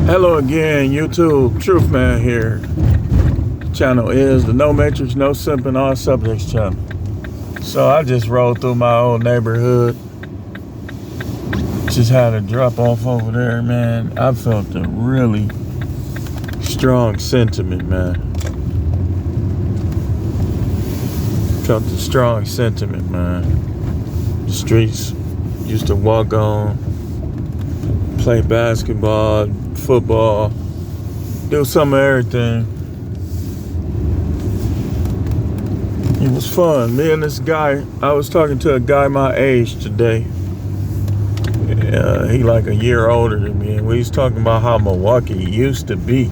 Hello again, YouTube. Truth Man here. Channel is the No Matrix, No Simping, All Subjects channel. So I just rolled through my old neighborhood. Just had a drop off over there, man. I felt a really strong sentiment, man. Felt a strong sentiment, man. The streets used to walk on, play basketball, football, do some of everything. It was fun. Me and this guy, I was talking to a guy my age today. He like a year older than me, and we was talking about how Milwaukee used to be.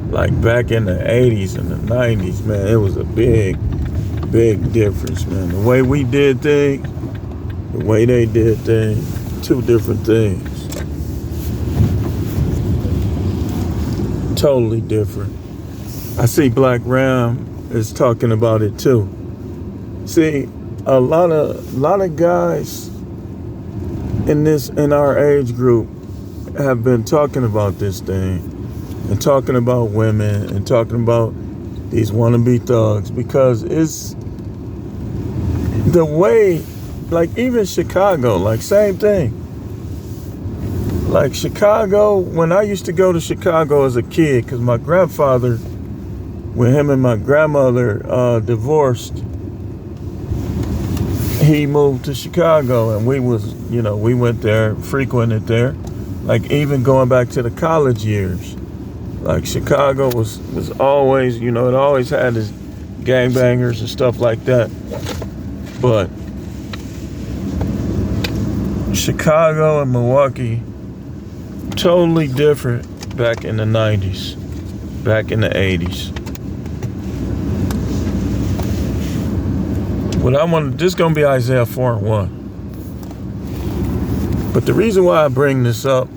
Like back in the 80s and the 90s, man, it was a big difference, man. The way we did things, the way they did things, two different things. Totally different. I see Black Ram is talking about it too. See, a lot of guys in our age group have been talking about this thing and talking about women and talking about these wannabe thugs because it's the way, like even Chicago, like same thing. Like Chicago, when I used to go to Chicago as a kid, because my grandfather, when him and my grandmother divorced, he moved to Chicago, and we went there, frequented there. Like even going back to the college years, like Chicago was always, it always had its gangbangers and stuff like that. But Chicago and Milwaukee, totally different back in the 90s, back in the 80s. This is going to be Isaiah 4:1. But the reason why I bring this up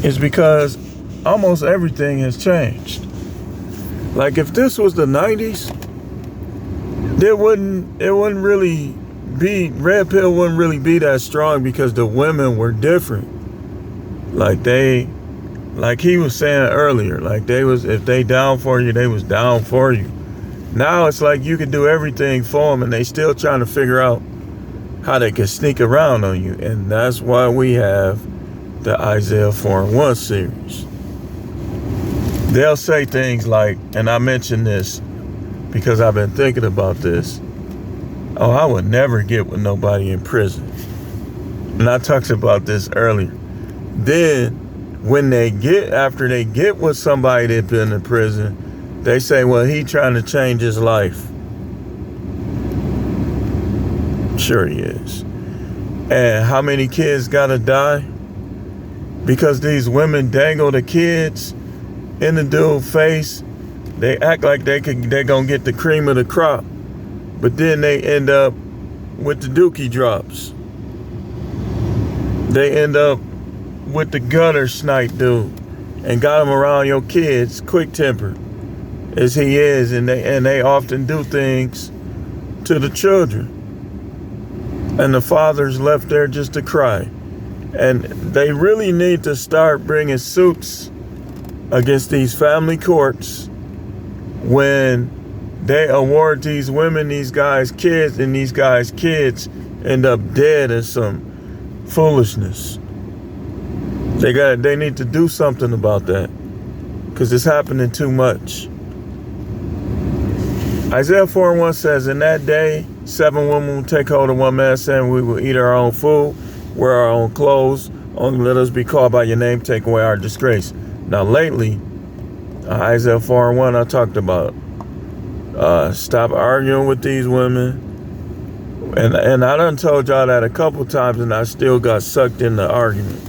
is because almost everything has changed. Like if this was the 90s, it wouldn't really be, Red Pill wouldn't really be that strong because the women were different. Like he was saying earlier, like if they down for you, they was down for you. Now it's like you can do everything for them and they still trying to figure out how they can sneak around on you. And that's why we have the Isaiah 4:1 series. They'll say things like, and I mentioned this because I've been thinking about this. Oh, I would never get with nobody in prison. And I talked about this earlier. Then, after they get with somebody that's been in prison, they say, well, he trying to change his life. Sure he is. And how many kids gotta die? Because these women dangle the kids in the dude's face. They act like they're gonna get the cream of the crop. But then they end up with the dookie drops. They end up with the gutter snipe dude and got him around your kids, quick tempered as he is, and they often do things to the children. And the father's left there just to cry. And they really need to start bringing suits against these family courts when they award these women, these guys' kids, and these guys' kids end up dead in some foolishness. They need to do something about that because it's happening too much. Isaiah 4:1 says, in that day, 7 women will take hold of one man, saying, we will eat our own food, wear our own clothes, only let us be called by your name, take away our disgrace. Now lately, Isaiah 4:1, I talked about stop arguing with these women. And I done told y'all that a couple times, and I still got sucked in the argument.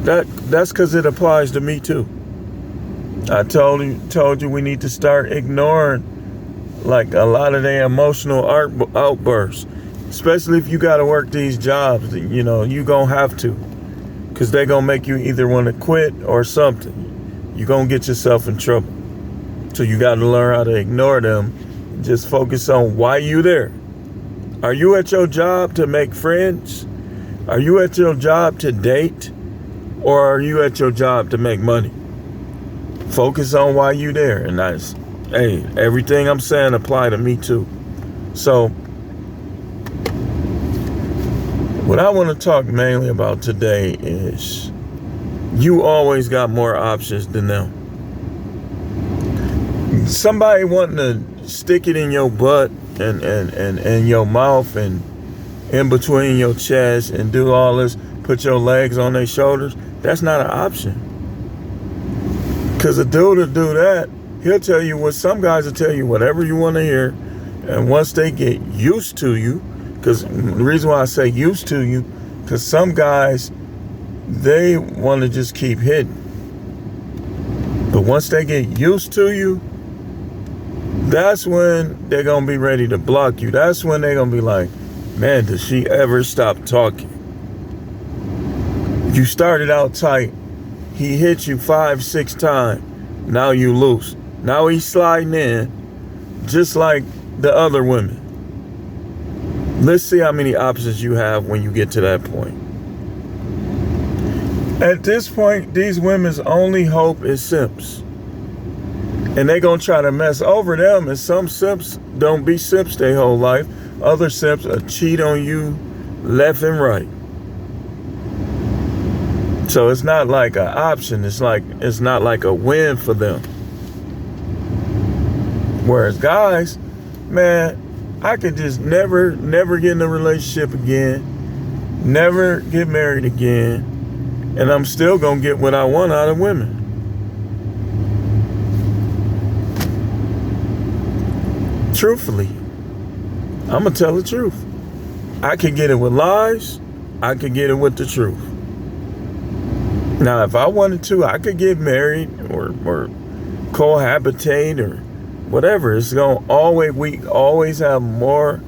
That's because it applies to me too. I told you we need to start ignoring like a lot of their emotional outbursts, especially if you got to work these jobs. You gonna have to, because they gonna make you either want to quit or something. You gonna get yourself in trouble. So you got to learn how to ignore them. Just focus on why you there. Are you at your job to make friends? Are you at your job to date? Or are you at your job to make money? Focus on why you there. And that's, hey, everything I'm saying apply to me too. So what I want to talk mainly about today is you always got more options than them. Somebody wanting to stick it in your butt and your mouth and in between your chest and do all this, put your legs on their shoulders, that's not an option. Because a dude will do that, he'll tell you what, some guys will tell you whatever you want to hear. And once they get used to you, because the reason why I say used to you, because some guys, they want to just keep hitting. But once they get used to you, that's when they're going to be ready to block you. That's when they're going to be like, man, does she ever stop talking? You started out tight. He hit you 5-6 times. Now you loose. Now he's sliding in just like the other women. Let's see how many options you have when you get to that point. At this point, these women's only hope is simps. And they gonna try to mess over them. And some simps don't be simps their whole life. Other simps will cheat on you left and right. So it's not like an option. It's not like a win for them. Whereas guys, man, I could just never get in a relationship again, never get married again, and I'm still gonna get what I want out of women. Truthfully, I'm gonna tell the truth. I could get it with lies, I could get it with the truth. Now, if I wanted to, I could get married or cohabitate or whatever. It's gonna we always have more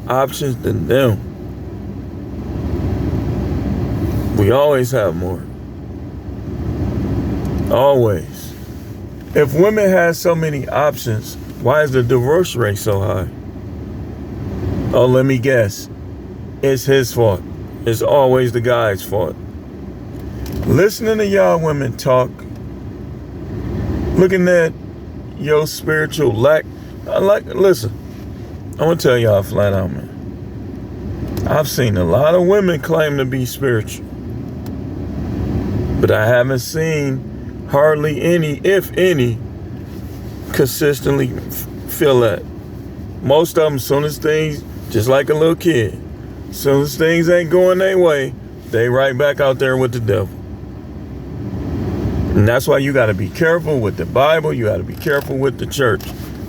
options than them. We always have more. Always. If women had so many options, why is the divorce rate so high? Oh, let me guess. It's his fault. It's always the guy's fault. Listening to y'all women talk, looking at your spiritual lack. Listen, I'm gonna tell y'all flat out, man. I've seen a lot of women claim to be spiritual, but I haven't seen hardly any, if any, consistently feel that. Most of them, soon as things, just like a little kid, soon as things ain't going their way, they right back out there with the devil. And that's why you got to be careful with the Bible. You got to be careful with the church.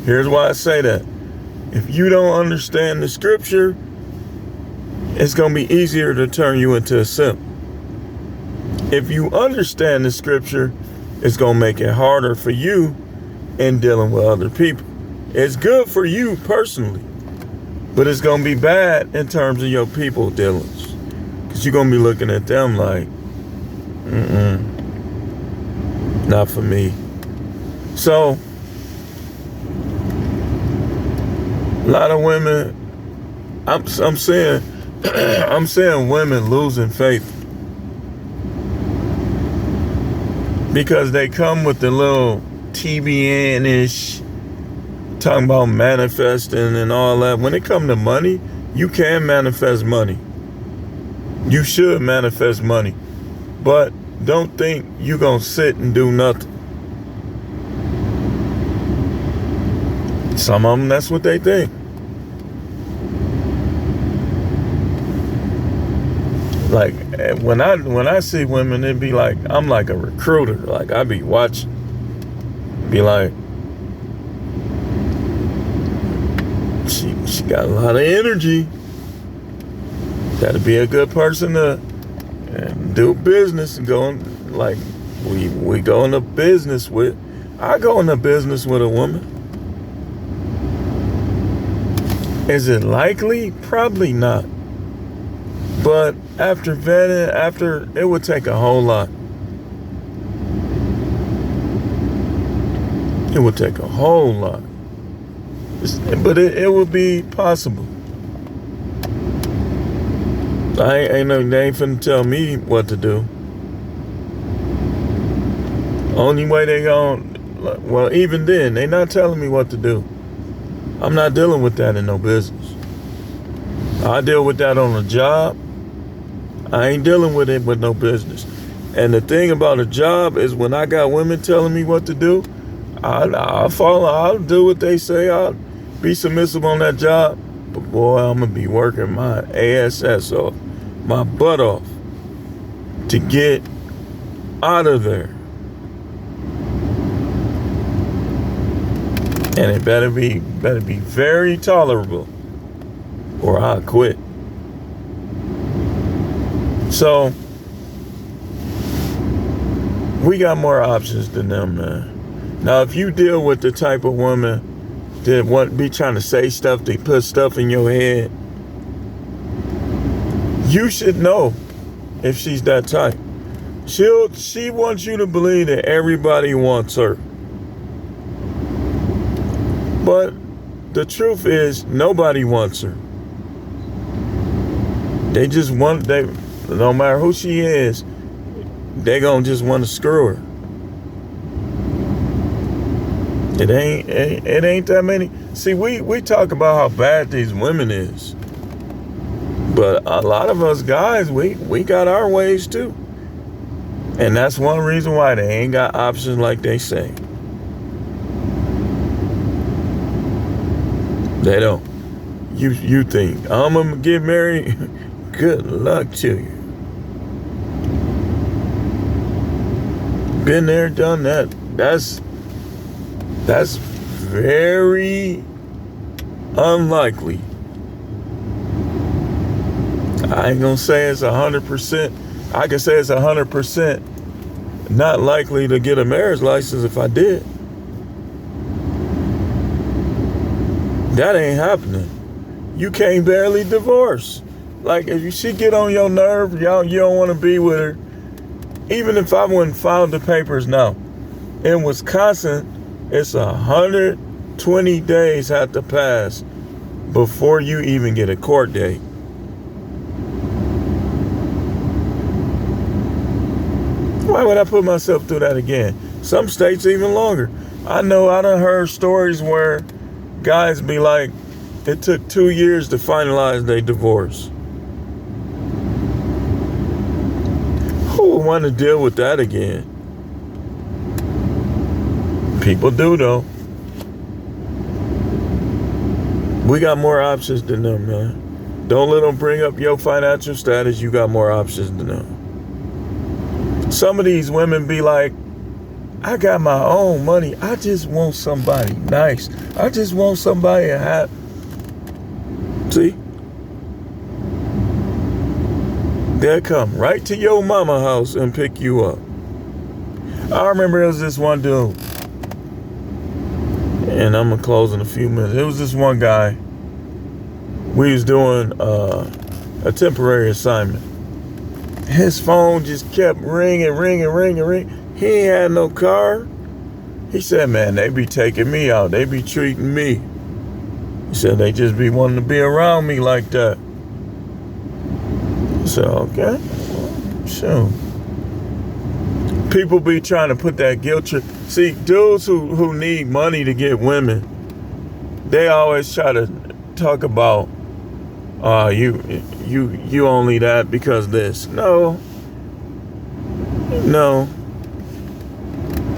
Here's why I say that. If you don't understand the scripture, it's going to be easier to turn you into a simp. If you understand the scripture, it's going to make it harder for you in dealing with other people. It's good for you personally, but it's going to be bad in terms of your people dealings. Because you're going to be looking at them like, not for me. So, a lot of women, I'm saying women losing faith because they come with the little TBN-ish talking about manifesting and all that. When it comes to money, you can manifest money. You should manifest money, but don't think you gonna sit and do nothing. Some of them, that's what they think. Like when I see women, it be like I'm like a recruiter. Like I be watching, be like, she got a lot of energy. Got to be a good person to do business and go like we go into business with. I go into business with a woman. Is it likely? Probably not. But after vetting, it would take a whole lot. It would take a whole lot. But it would be possible. They ain't finna tell me what to do. Only way they gon', well, even then, they not telling me what to do. I'm not dealing with that in no business. I deal with that on a job. I ain't dealing with it with no business. And the thing about a job is when I got women telling me what to do, I'll follow, I'll do what they say. I'll be submissive on that job. But boy, I'm going to be working my ass off, my butt off to get out of there. And it better be very tolerable or I'll quit. So we got more options than them, man. Now, if you deal with the type of woman that be trying to say stuff, they put stuff in your head, you should know if she's that type. She wants you to believe that everybody wants her. But the truth is, nobody wants her. They just want, no matter who she is, they gonna just want to screw her. It ain't that many. See, we talk about how bad these women is. But a lot of us guys, we got our ways too. And that's one reason why they ain't got options like they say. They don't. You think, I'm gonna get married? Good luck to you. Been there, done that. That's very unlikely. I ain't gonna say it's 100%. I can say it's 100% not likely to get a marriage license if I did. That ain't happening. You can't barely divorce. Like, if she get on your nerve, you don't want to be with her. Even if I wouldn't file the papers now, in Wisconsin, it's 120 days have to pass before you even get a court date. Why would I put myself through that again? Some states even longer. I know I done heard stories where guys be like, it took 2 years to finalize their divorce. Who would want to deal with that again? People do, though. We got more options than them, man. Don't let them bring up your financial status. You got more options than them. Some of these women be like, I got my own money. I just want somebody nice. I just want somebody to have. See? They'll come right to your mama house and pick you up. I remember there was this one dude, and I'm gonna close in a few minutes. It was this one guy. We was doing a temporary assignment. His phone just kept ringing. He ain't had no car. He said, man, they be taking me out. They be treating me. He said, they just be wanting to be around me like that. I said, okay, sure. People be trying to put that guilt trip. See, dudes who need money to get women, they always try to talk about, you only that because this. No.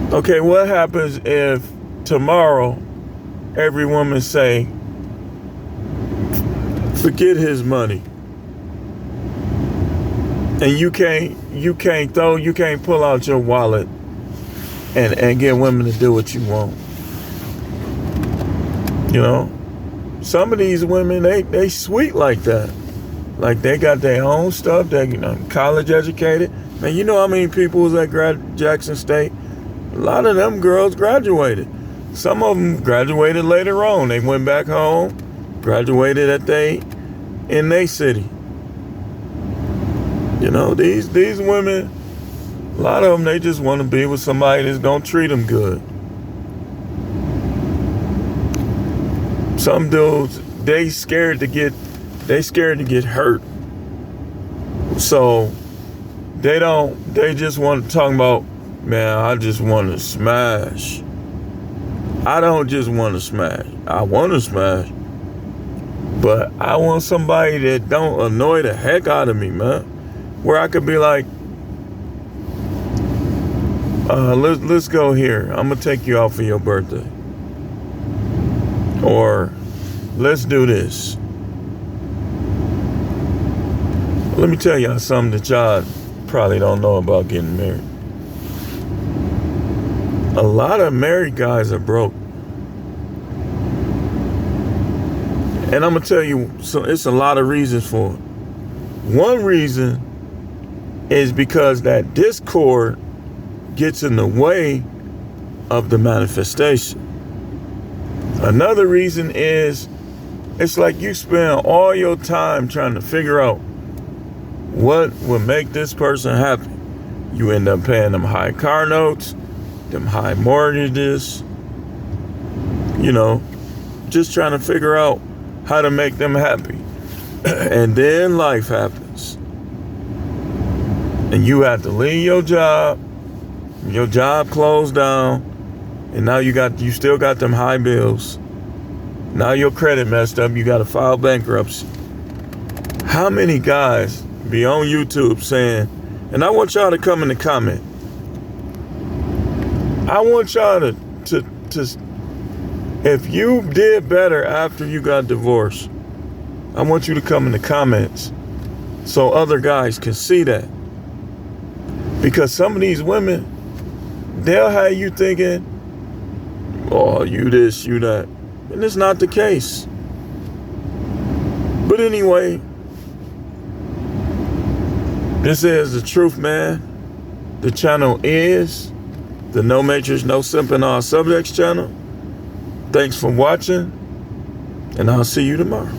Okay, what happens if tomorrow every woman say, forget his money, and you can't pull out your wallet and get women to do what you want? You know, some of these women, they sweet like that. Like, they got their own stuff. They, college educated. Man, you know how many people was at Jackson State? A lot of them girls graduated. Some of them graduated later on. They went back home, graduated in their city. You know, these women, a lot of them, they just want to be with somebody that's gonna treat them good. Some dudes, they scared to get hurt. So they just want to talk about Man, I just want to smash. I don't just want to smash. I want to smash. But I want somebody that don't annoy the heck out of me, man. Where I could be like, let's go here. I'm going to take you out for your birthday. Or let's do this. Let me tell y'all something that y'all probably don't know about getting married. A lot of married guys are broke. And I'm going to tell you, so it's a lot of reasons for it. One reason is because that discord gets in the way of the manifestation. Another reason is it's like you spend all your time trying to figure out what will make this person happy. You end up paying them high car notes, them high mortgages, just trying to figure out how to make them happy. And then life happens. And you have to leave your job closed down, and now you still got them high bills. Now your credit messed up, you got to file bankruptcy. How many guys be on YouTube saying, and I want y'all to come in the comment. I want y'all to if you did better after you got divorced, I want you to come in the comments so other guys can see that. Because some of these women, they'll have you thinking, oh, you this, you that. And it's not the case. But anyway, this is The Truth, man. The channel is the No Matrix, No Simping All Subjects channel. Thanks for watching, and I'll see you tomorrow.